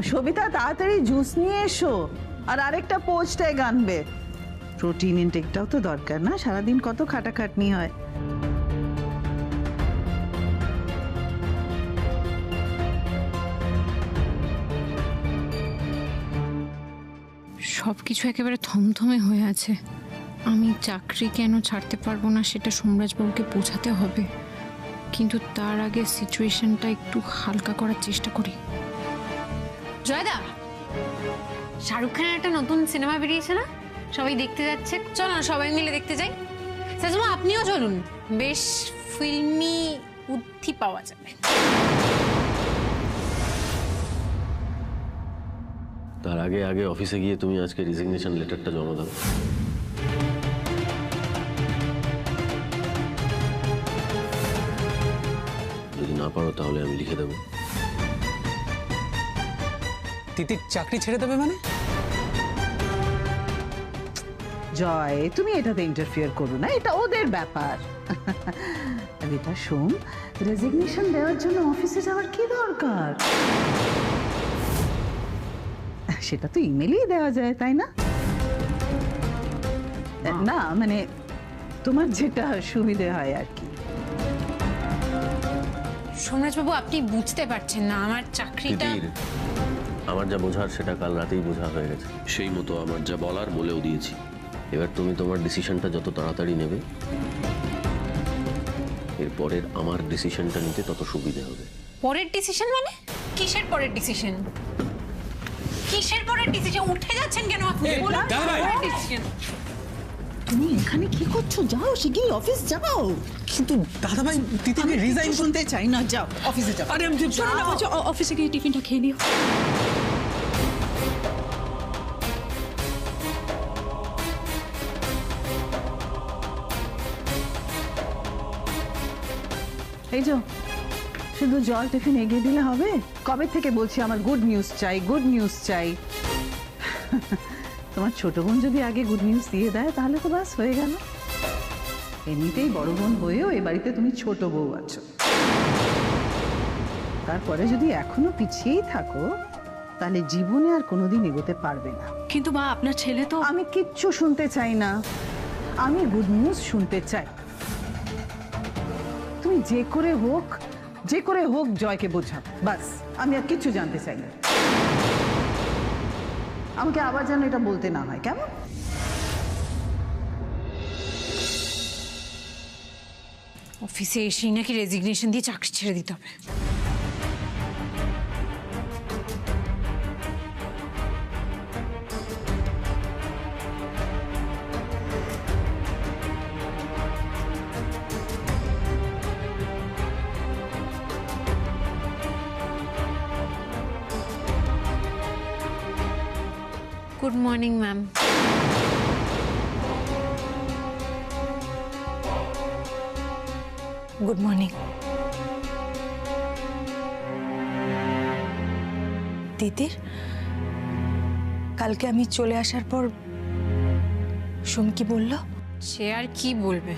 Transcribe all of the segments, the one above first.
সবিতা তাড়াতাড়ি জুস নিয়ে এসো, আর আরেকটা পোস্টে গানবে। প্রোটিন ইনটেকটাও তো দরকার না, সারাদিন কত খাটাখাটনি হয়। সবকিছু একেবারে থমথমে হয়ে আছে। আমি চাকরি কেন ছাড়তে পারবো না সেটা সোমরাজবাবুকে বোঝাতে হবে, কিন্তু তার আগে সিচুয়েশনটা একটু হালকা করার চেষ্টা করি। জয়দা, শাহরুখ খানের একটা নতুন সিনেমা বেরিয়েছে না, সবাই দেখতে যাচ্ছে, চলো না সবাই মিলে দেখতে যাই। সাজমা আপনিও চলুন, বেশ ফিল্মি বুদ্ধি পাওয়া যাবে। তার আগে আগে অফিসে গিয়ে তুমি আজকে রিজিগনেশন লেটারটা জমা দাও। যদি না পারো তাহলে আমি লিখে দেবো। তিতির চাকরি ছেড়ে দেবে মানে? জয়, তুমি এটাতে ইন্টারফিয়ার করো না, এটা ওদের ব্যাপার। রিতা শোন, রেজিগনেশন দেওয়ার জন্য অফিসে যাওয়ার কি দরকার? সেটা তো ইমেলই দেওয়া যায়, তাই না? না মানে তোমার যেটা সুবিধে হয় আর কি। সোমরাজবাবু, আপনি বুঝতে পারছেন না, আমার চাকরিটা। তিতির, আমার যা বোঝার সেটা কাল রাতেই বোঝা হয়ে গেছে। সেই মতো আমার যা বলার বলেও দিয়েছি। এবার তুমি তোমার ডিসিশনটা যত তাড়াতাড়ি নেবে, এরপরের আমার ডিসিশনটা নিতে তত সুবিধে হবে। পরের ডিসিশন মানে? কিসের পরের ডিসিশন? কিসের পরের ডিসিশন? উঠে যাচ্ছেন কেন আপনি? বলুন পরের ডিসিশন। তুমি এখানে কি করছো? যাও, শিগগিরই অফিস যাও। কিন্তু দাদাভাই তিতিকে রিজাইন শুনতে চাই না, যাও অফিসে যাও। আরে আমি অফিসে গিয়ে টিফিনটা খেয়ে নিও। এই যে শুধু জল টিফিন এগিয়ে দিলে হবে? কবে থেকে বলছি আমার গুড নিউজ চাই, গুড নিউজ চাই। তোমার ছোট বোন যদি আগে গুড নিউজ দিয়ে দেয় তাহলে তো বাস হয়ে গেল। এমনিতেই বড় বোন হয়েও এ বাড়িতে তুমি ছোট বউ আছো, তারপরে যদি এখনো পিছিয়েই থাকো তাহলে জীবনে আর কোনোদিন এগোতে পারবে না। কিন্তু মা, আপনার ছেলে তো। আমি কিচ্ছু শুনতে চাই না, আমি গুড নিউজ শুনতে চাই। তুমি যে করে হোক জয়কে বোঝাও, বাস। আমি আর কিচ্ছু জানতে চাই না। আমাকে আবার যেন এটা বলতে না হয়, কেমন? অফিসে এসেই নাকি রেজিগনেশন দিয়ে চাকরি ছেড়ে দিতে হবে। Good morning ma'am. Good morning. Titir, কালকে আমি চলে আসার পর সোম কি বলল? সে আর কি বলবে,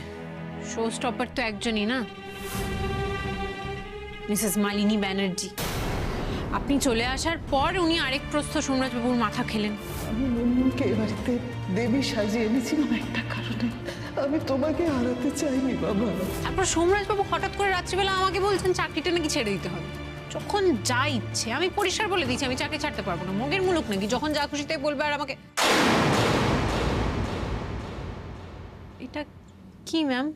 শো স্টপার তো একজনই না, মিসেস মালিনী ব্যানার্জি। আপনি চলে আসার পর উনি আরেক প্রস্থ সোমরাজবাবুর মাথা খেলেন। আমি মনকে এ বাড়িতে দেবী সাজিয়ে এনেছিলাম একটা কারণে, আমি তোমাকে হারাতে চাইনি বাবা। তারপর সোমরাজবাবু হঠাৎ করে রাত্রিবেলা আমাকে বলছেন চাকরিটা নাকি ছেড়ে দিতে হবে। যখন যা ইচ্ছে, আমি পরিষ্কার বলে দিচ্ছি আমি চাকরি ছাড়তে পারবো না। মগের মুলুক নাকি যখন যা খুশি তাই বলবে আর আমাকে। এটা কি ম্যাম?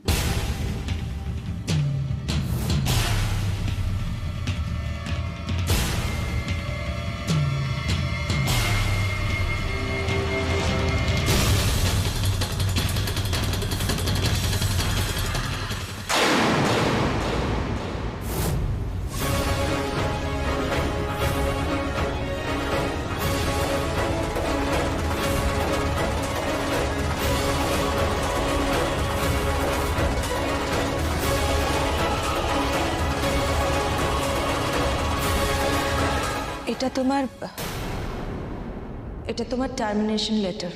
এটা তোমার টার্মিনেশন লেটার।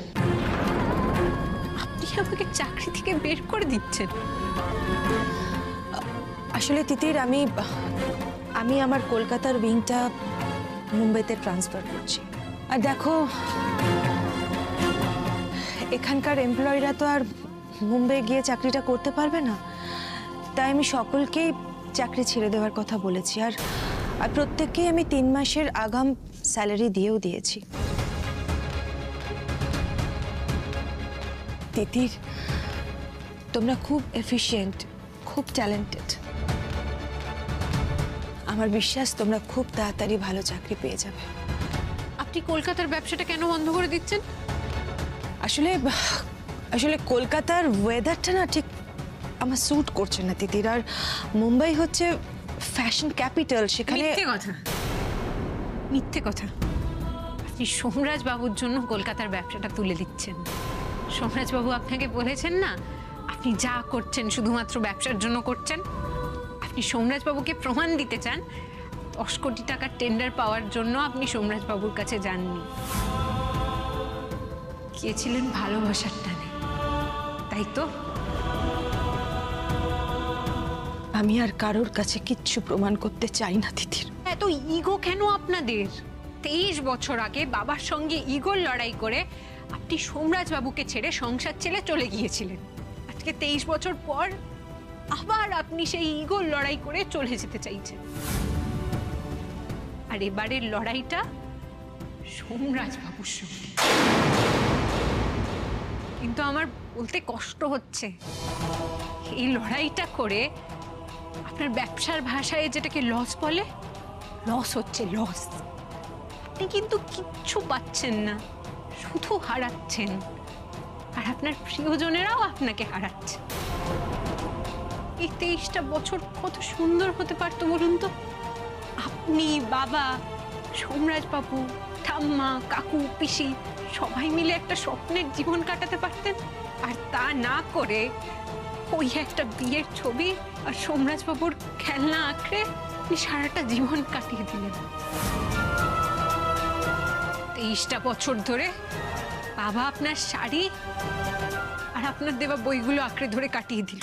আপনি আমাকে চাকরি থেকে বের করে দিচ্ছেন? আসলে তিতির, আমি আমার কলকাতার উইংটা মুম্বাইতে ট্রান্সফার করছি। আর দেখো, এখানকার এমপ্লয়িরা তো আর মুম্বাই গিয়ে চাকরিটা করতে পারবে না, তাই আমি সকলকেই চাকরি ছেড়ে দেওয়ার কথা বলেছি। আর প্রত্যেককেই আমি 3 মাসের আগাম স্যালারি দিয়েও দিয়েছি। তিতির, তোমরা খুব এফিশিয়েন্ট, খুব ট্যালেন্টেড। আমার বিশ্বাস তোমরা খুব তাড়াতাড়ি ভালো চাকরি পেয়ে যাবে। আপনি কলকাতার ব্যবসাটা কেন বন্ধ করে দিচ্ছেন? আসলে আসলে কলকাতার ওয়েদারটা না ঠিক আমার স্যুট করছে না তিতির। আর মুম্বাই হচ্ছে ফ্যাশন ক্যাপিটাল, সেখানে মিথ্যে কথা, মিথ্যে কথা। আপনি সোমরাজ বাবুর জন্য কলকাতার ব্যবসাটা তুলে দিচ্ছেন। সোমরাজ বাবু আপনাকে বলেছেন না আপনি যা করছেন শুধুমাত্র ব্যবসার জন্য করছেন। আপনি সোমরাজ বাবুকে প্রমাণ দিতে চান 10 কোটি টাকার টেন্ডার পাওয়ার জন্য আপনি সোমরাজ বাবুর কাছে যাননি, গিয়েছিলেন ভালোবাসার টানে, তাই তো? আমি আর কারোর কাছে কিচ্ছু প্রমাণ করতে চাই না তিতির। এত ইগো কেন আপনাদের? 23 বছর আগে বাবার সঙ্গে ইগোর লড়াই করে আপনি সোমরাজ বাবুকে ছেড়ে সংসার ছেড়ে চলে গিয়েছিলেন। আজকে 23 বছর পর আবার আপনি সেই ইগোর লড়াই করে চলে যেতে চাইছেন। আর এবারের লড়াইটা সোমরাজ বাবুর সঙ্গে। কিন্তু আমার বলতে কষ্ট হচ্ছে, এই লড়াইটা করে আপনার ব্যবসার ভাষায় যেটাকে লস বলে, লস হচ্ছে, লস। আপনি কিন্তু কিচ্ছু পাচ্ছেন না, শুধু হারাচ্ছেন। আর আপনার প্রিয়জনেরাও আপনাকে হারাচ্ছে। এই 23টা বছর কত সুন্দর হতে পারতো বলুন তো? আপনি, বাবা, সোমরাজ বাবু, ঠাম্মা, কাকু, পিসি সবাই মিলে একটা স্বপ্নের জীবন কাটাতে পারতেন। আর তা না করে ওই একটা বিয়ের ছবি আর সোমরাজ বাবুর খেলনা আঁকড়ে আপনি সারাটা জীবন কাটিয়ে দিলেন। 23টা বছর ধরে বাবা আপনার শাড়ি আর আপনার দেওয়া বইগুলো আঁকড়ে ধরে কাটিয়ে দিল।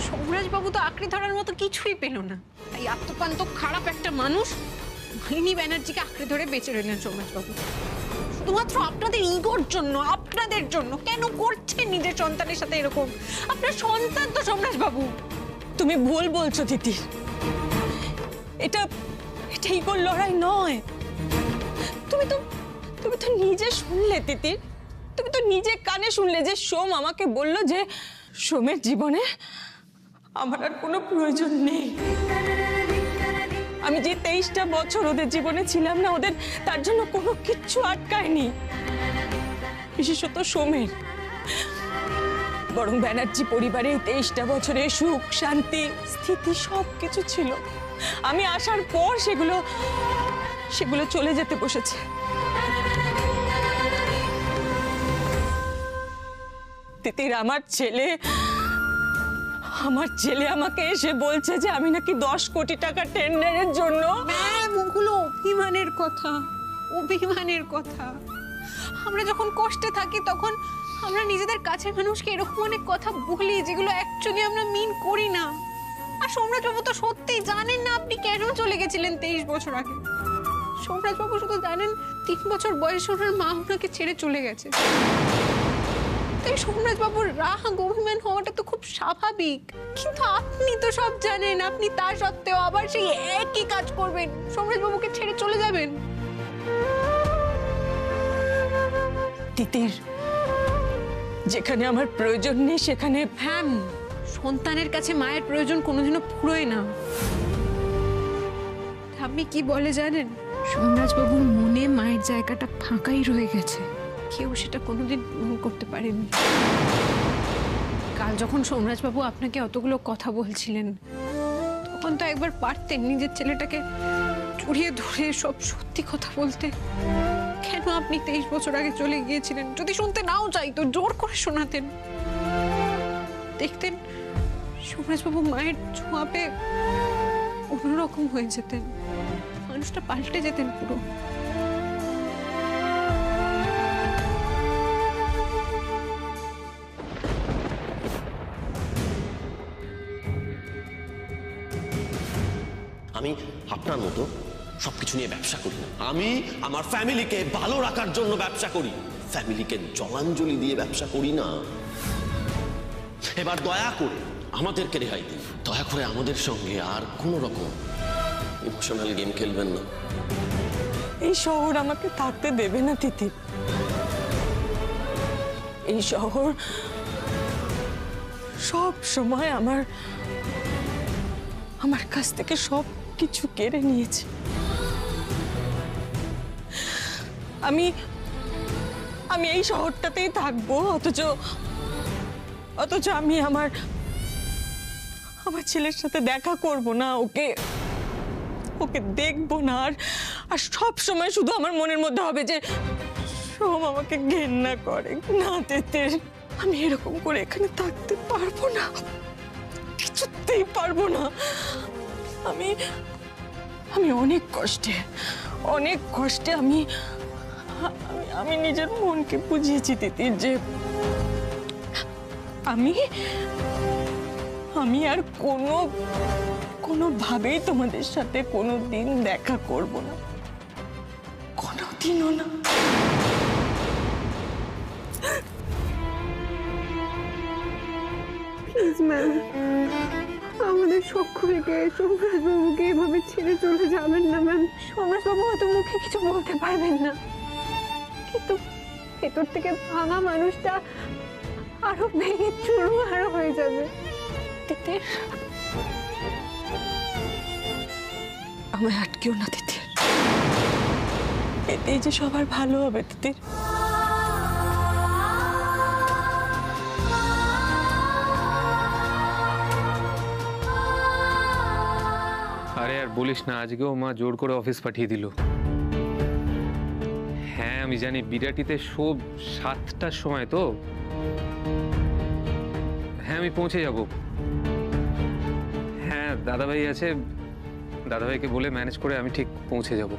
সোমরাজ বাবু তো আঁকড়ে ধরার মতো কিছুই পেল না, তাই আত্মপান্ত খারাপ একটা মানুষ মালিনী ব্যানার্জিকে আঁকড়ে ধরে বেঁচে রইলেন সোমরাজ বাবু। শুধুমাত্র আপনাদের ইগোর জন্য, আপনাদের জন্য। কেন করছেন নিজের সন্তানের সাথে এরকম? আপনার সন্তান তো সোমরাজ বাবু। তুমি ভুল বলছো তিতির, এটা ইগোর লড়াই নয়। তুমি তো নিজে শুনলে তিতির, তুমি তো নিজে কানে শুনলে যে সোম আমাকে বলল যে সোমের জীবনে আমার আর কোনো প্রয়োজন নেই। আমি যে 23টা বছর ওদের জীবনে ছিলাম না, ওদের তার জন্য কোনো কিচ্ছু আটকায়নি, বিশেষত সোমের। বরং ব্যানার্জি পরিবারে 23টা বছরে সুখ, শান্তি, স্থিতি সব কিছু ছিল। আমি আসার পর সেগুলো চলে যেতে বসেছে। তিতির, আমার ছেলে আমাকে এসে বলছে যে আমি নাকি 10 কোটি টাকা টেন্ডারের জন্য। ম্যাম, ওগুলো অভিমানের কথা, অভিমানের কথা। আমরা যখন কষ্টে থাকি তখন আমরা নিজেদের কাছের মানুষকে এরকম অনেক কথা বলি যেগুলো অ্যাকচুয়ালি আমরা মিন করি না। আর সোমরাজ বাবু তো সত্যিই জানেন না আপনি কেন চলে গেছিলেন 23 বছর আগে। সোমরাজ বাবু শুধু জানেন 3 বছর বয়সে ওনার মা ওনাকে ছেড়ে চলে গেছে। তাই সোমরাজ বাবুর রাগ অভিমান হওয়াটা তো খুব স্বাভাবিক। কিন্তু আপনি তো সব জানেন, আপনি তা সত্ত্বেও আবার সেই একই কাজ করবেন, সোমরাজ বাবুকে ছেড়ে চলে যাবেন। তিতির, যেখানে আমার প্রয়োজন নেই সেখানে। হ্যাঁ, সন্তানের কাছে মায়ের প্রয়োজন কোনোদিনও ফুরোয় না। আপনি কি বলে জানেন? সোমরাজ বাবুর মনে মায়ের জায়গাটা ফাঁকাই রয়ে গেছে, কেউ সেটা কোনোদিন পূরণ করতে পারেনি। কাল যখন সোমরাজ বাবু আপনাকে অতগুলো কথা বলছিলেন, তখন তো একবার পারতেন নিজের ছেলেটাকে জড়িয়ে ধরে সব সত্যি কথা বলতে। কেন আপনি 23 বছর আগে চলে গিয়েছিলেন? যদি শুনতে নাও চাইতো জোর করে শোনাতেন। দেখতেন সোমরাজ বাবু মায়ের ছোঁয়াপে অন্যরকম হয়ে যেতেন, মানুষটা পাল্টে যেতেন পুরো। আমি আপনার মতো সবকিছু নিয়ে ব্যবসা করি না। আমি আমার ফ্যামিলিকে ভালো রাখার জন্য ব্যবসা করি, ফ্যামিলিকে জলাঞ্জলি দিয়ে ব্যবসা করি না। এবার দয়া করে আমাদেরকে রেহাই দিন, দয়া করে আমাদের সঙ্গে আর কোনো রকম ইমোশনাল গেম খেলবেন না। এই শহর আমাকে থাকতে দেবে না তিতির। এই শহর সব সময় আমার কাছ থেকে সব কিছু কেড়ে নিয়েছে। আমি এই শহরটাতেই থাকবো, অথচ আমি আমার ছেলের সাথে দেখা করব না, ওকে দেখবো না। আর সব সময় শুধু আমার মনের মধ্যে হবে যে সোম আমাকে ঘেন্না করে। না তিতির, আমি এরকম করে এখানে থাকতে পারবো না, কিছুতেই পারবো না। আমি অনেক কষ্টে আমি নিজের মনকে বুঝিয়েছি তিতির যে আমি আর কোনোভাবেই তোমাদের সাথে কোনোদিন দেখা করব না, কোনোদিনও না। প্লিজ ম্যাম, আমাদের সক্ষমীকে সোমরাজবাবুকে এভাবে ছেড়ে চলে যাবেন না ম্যাম। সোমরাজবাবু হয়তো মুখে কিছু বলতে পারবেন না, কিন্তু ভেতর থেকে ভাঙা মানুষটা আরো ভেঙে চুরমার হয়ে যাবে। তিতির, আমায় আটকেও না তিতির, এতেই যে সবার ভালো হবে তিতির। আরে আর বলিস না, আজকেও মা জোর করে অফিস পাঠিয়ে দিল। হ্যাঁ আমি জানি, বিরাটিতে শো 7টার সময় তো। হ্যাঁ আমি পৌঁছে যাব। হ্যাঁ দাদাভাই আছে, দাদাভাইকে বলে ম্যানেজ করে আমি ঠিক পৌঁছে যাব।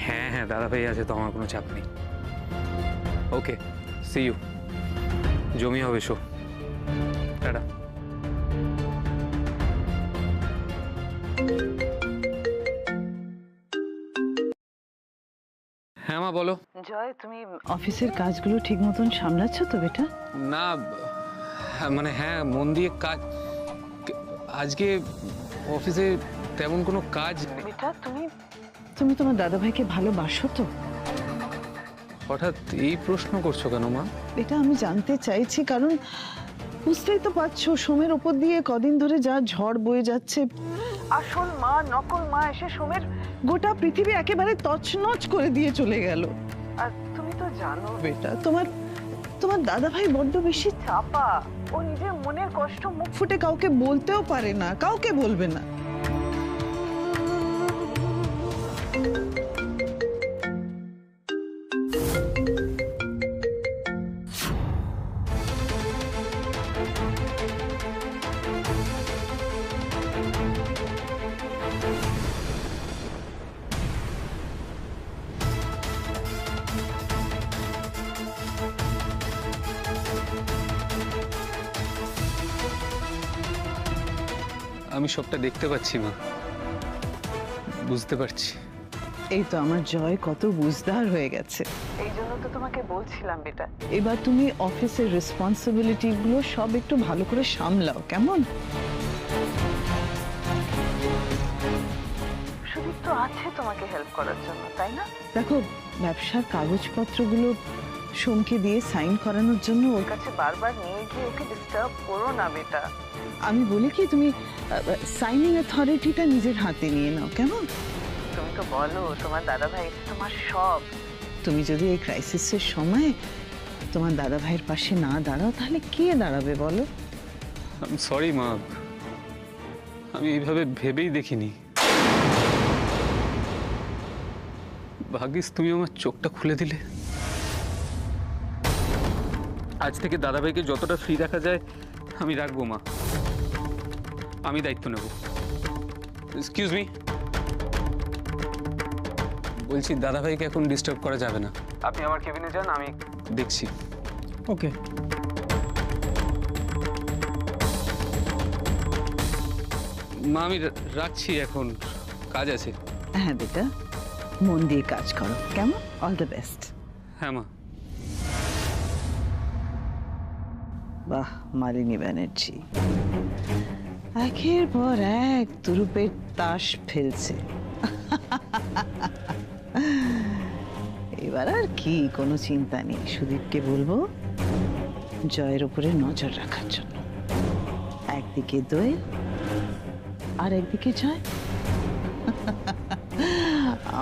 হ্যাঁ হ্যাঁ দাদাভাই আছে তো, আমার কোনো চাপ নেই। ওকে, সি ইউ। জমি হবে শো। টাটা। হ্যাঁ মা বলো। জয়, তুমি অফিসের কাজগুলো ঠিক মতন সামলাচ্ছ তো বেটা? না মানে হ্যাঁ মন দিয়ে কাজ, আজকে অফিসে তেমন কোনো কাজ। বেটা তুমি তোমার দাদাভাইকে ভালোবাসো তো? হঠাৎ এই প্রশ্ন করছো কেন মা? এটা আমি জানতে চাইছি কারণ বুঝতেই তো পারছো সোমের ওপর দিয়ে কদিন ধরে যা ঝড় বয়ে যাচ্ছে। আসল মা নকল মা এসে সোমের গোটা পৃথিবী একেবারে তছনছ করে দিয়ে চলে গেল। আর তুমি তো জানো বেটা, তোমার দাদাভাই বড্ড বেশি চাপা। ও নিজের মনের কষ্ট মুখ ফুটে কাউকে বলতেও পারে না, কাউকে বলবে না। আমি সবটা দেখতে পাচ্ছি মা, বুঝতে পারছি। এই তো আমার জয় কত বুঝদার হয়ে গেছে। এই জন্য তো তোমাকে বলছিলাম বেটা, এবার তুমি অফিসের রেসপন্সিবিলিটি গুলো সব একটু ভালো করে সামলাও, কেমন? সুদীপ তো আছে তোমাকে হেল্প করার জন্য, তাই না? দেখো, ব্যবসার কাগজপত্রগুলো সোমকে দিয়ে সাইন করানোর জন্য ওর কাছে বারবার নিয়ে গিয়ে ওকে ডিস্টার্ব করো না বেটা। আমি বলি কি, তুমি সাইনিং অথরিটিটা নিজের হাতে নিয়ে নাও, কেমন? তুমি তো বলো তোমার দাদাভাই তোমার সব। তুমি যদি এই ক্রাইসিসের সময় তোমার দাদাভাইয়ের পাশে না দাঁড়াও তাহলে কে দাঁড়াবে বলো? আই সরি মা, আমি এইভাবে ভেবেই দেখিনি। ভাগ্যিস তুমি আমার চোখটা খুলে দিলে। আজ থেকে দাদাভাইকে যতটা ফ্রি রাখা যায় আমি রাখবো মা, আমি দায়িত্ব নেব। এক্সকিউজ মি, বলছি দাদাভাইকে এখন ডিস্টার্ব করা যাবে না। আপনি আমার কেবিনে যান, আমি দেখছি। ওকে। মা আমি রাখছি এখন, কাজ আছে। হ্যাঁ বেটা, মন দিয়ে কাজ করো, কেমন? All the best. হ্যাঁ মা। বাহ, মালিনী ব্যানার্জি একের পর এক তুরুপের তাস ফেলছে। এবার আর কি, কোনো চিন্তা নেই। সুদীপকে বলবো জয়ের উপরে নজর রাখার জন্য। একদিকে দোয়েল আর একদিকে জয়।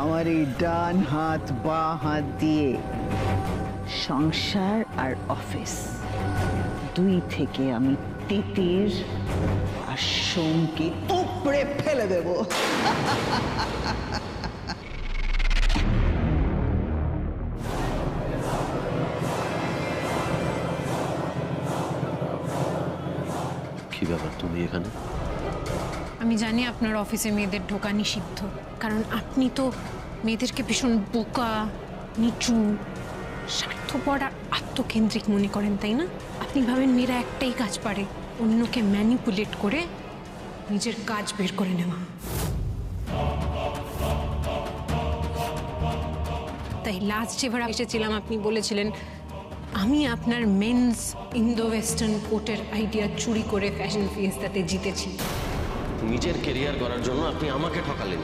আমার এই ডান হাত বা হাত দিয়ে সংসার আর অফিস দুই থেকে আমি তিতির আর সোমকে উপড়ে ফেলে দেব। কি ব্যাপার তুমি এখানে? আমি জানি আপনার অফিসে মেয়েদের ঢোকা নিষিদ্ধ, কারণ আপনি তো মেয়েদেরকে ভীষণ বোকা, নিচু, স্বার্থপর আর আত্মকেন্দ্রিক মনে করেন, তাই না? আপনি ভাবেন মেয়েরা একটাই কাজ পারে, অন্যকে ম্যানিপুলেট করে নিজের কাজ বের করে নেওয়া। তাই লাস্ট যেবার এসেছিলাম আপনি বলেছিলেন আমি আপনার মেন্স ইন্দো ওয়েস্টার্ন কোটের আইডিয়া চুরি করে ফ্যাশন ফিয়েস্তাতে জিতেছি। নিজের কেরিয়ার করার জন্য আপনি আমাকে ঠকালেন।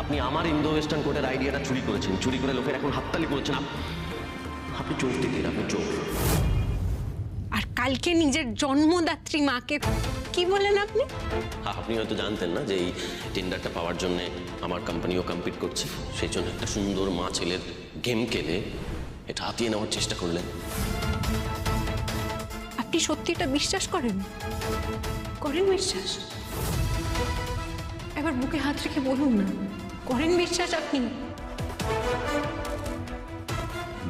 আপনি আমার ইন্দো ওয়েস্টার্ন কোটের আইডিয়াটা চুরি করেছেন, চুরি করে লোকের এখন হাততালি করেছেন। আপনি চোখ দিতেন, আপনি চোখ। আর কালকে নিজের জন্মদাত্রী মাকে কি বলেন আপনি? আপনি হয়তো জানতেন না যে এই টেন্ডারটা পাওয়ার জন্য আমার কোম্পানিও কম্পিট করছে, সেই জন্য একটা সুন্দর মা ছেলের গেম খেলে এটা হাতিয়ে নেওয়ার চেষ্টা করলেন। আপনি সত্যি এটা বিশ্বাস করেন? করেন বিশ্বাস? এবার বুকে হাত রেখে বলুন না, করেন বিশ্বাস আপনি?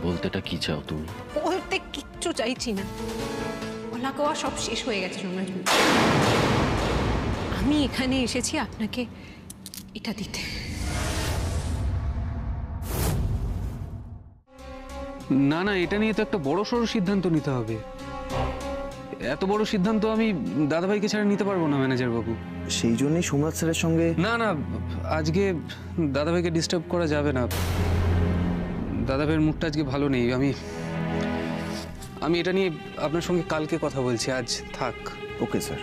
বলতেটা কি চাও তুমি? বলতে কিচ্ছু চাইছি না, বলা কওয়া সব শেষ হয়ে গেছে সোমরাজ। আমি এখানে এসেছি আপনাকে এটা দিতে। না না, এটা নিয়ে তো একটা বড় সড়ো সিদ্ধান্ত নিতে হবে। এত বড় সিদ্ধান্ত আমি দাদাভাইকে ছাড়া নিতে পারবো না ম্যানেজার বাবু। সেই জন্যই সোমরাজ স্যারের সঙ্গে। না না, আজকে দাদাভাইকে ডিস্টার্ব করা যাবে না। দাদাভাইয়ের মুডটা আজকে ভালো নেই। আমি এটা নিয়ে আপনার সঙ্গে কালকে কথা বলছি, আজ থাক। Okay sir.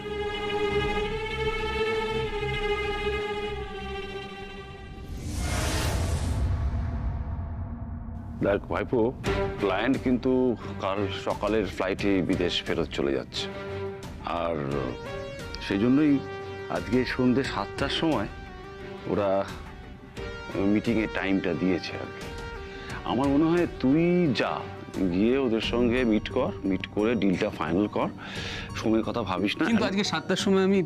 দেখ ভাইপো, ক্লায়েন্ট কিন্তু কাল সকালের ফ্লাইটে বিদেশ ফেরত চলে যাচ্ছে, আর সেই জন্যই আজকে সন্ধ্যে 7টার সময় ওরা মিটিংয়ের টাইমটা দিয়েছে আর কি। আমার মনে হয় তুই যা, গিয়ে ওদের সঙ্গে মিট করে ডিলটা ফাইনাল কর। সময়ের কথা ভাবিস না। কিন্তু আজকে 7টার সময় আমি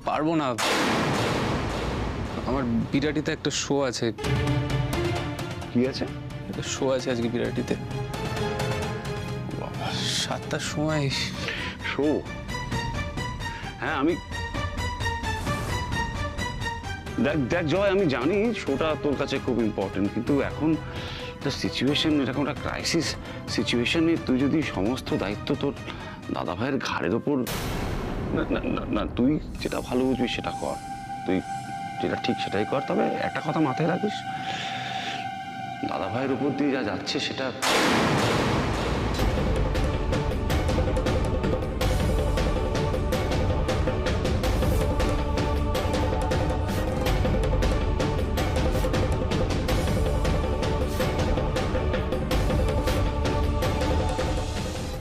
পারবো না, আমার বিরাটিতে একটা শো আছে। কি আছে? একটা শো আছে আজকে বিরাটিতে 7টার সময়। শো? হ্যাঁ, আমি দেখ জয়, আমি জানি শোটা তোর কাছে খুব ইম্পর্টেন্ট, কিন্তু এখন সিচুয়েশন, এরকম একটা ক্রাইসিস সিচুয়েশনে তুই যদি সমস্ত দায়িত্ব তোর দাদা ভাইয়ের ঘাড়ের ওপর, না তুই যেটা ভালো বুঝবি সেটা কর, তুই যেটা ঠিক সেটাই কর। তবে একটা কথা মাথায় রাখিস, দাদা ভাইয়ের উপর দিয়ে যা যাচ্ছে সেটা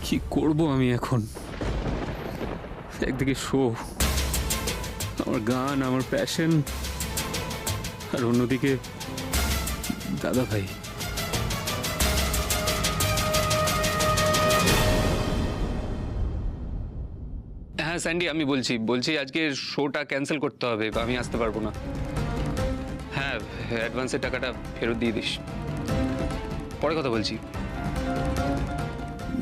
কি করব আমি এখন? একদিকে শো, আমার গান, আমার প্যাশন, আর অন্যদিকে দাদা ভাই। হ্যাঁ স্যান্ডি, আমি বলছি আজকে শোটা ক্যান্সেল করতে হবে, আমি আসতে পারবো না। হ্যাঁ, অ্যাডভান্সের টাকাটা ফেরত দিয়ে দিস, পরে কথা বলছি।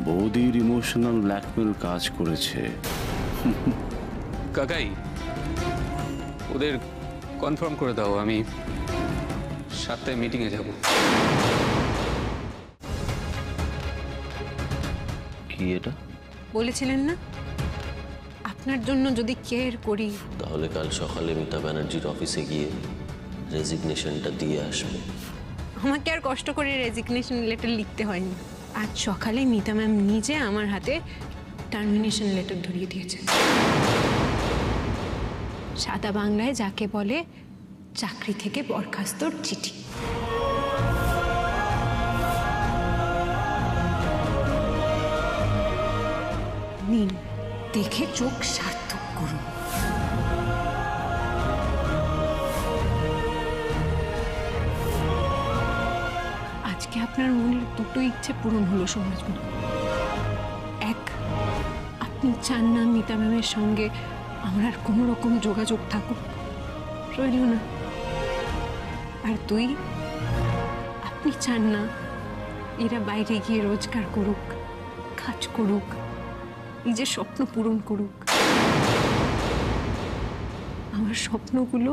বৌদির ইমোশনাল ব্ল্যাকমেল কাজ করেছে। কাকাই, ওদের কনফার্ম করে দাও, আমি 7টায় মিটিংয়ে যাব। কি এটা? বলেছিলেন না আপনার জন্য যদি কেয়ার করি, তাহলে কাল সকালে মিতা ব্যানার্জির অফিসে গিয়ে রেজিগনেশনটা দিয়ে আসবে। আমাকে আর কষ্ট করে রেজিগনেশন লেটার লিখতে হয়নি। আজ সকালে মিতা ম্যাম নিজে আমার হাতে টার্মিনেশন লেটার ধরিয়ে দিয়েছে। সাদা বাংলায় যাকে বলে চাকরি থেকে বরখাস্তর চিঠি। নিন, দেখে চোখ সার্থক করুন। আজকে আপনার মনের দুটো ইচ্ছে পূরণ হলো সমাজবাবু। এক, আপনি চান না মিতা ম্যামের সঙ্গে আমার আর কোনো রকম যোগাযোগ থাকুক, রইল না। আর দুই, আপনি চান না এরা বাইরে গিয়ে রোজগার করুক, কাজ করুক, নিজের স্বপ্ন পূরণ করুক। আমার স্বপ্নগুলো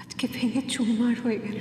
আজকে ভেঙে চুরমার হয়ে গেল।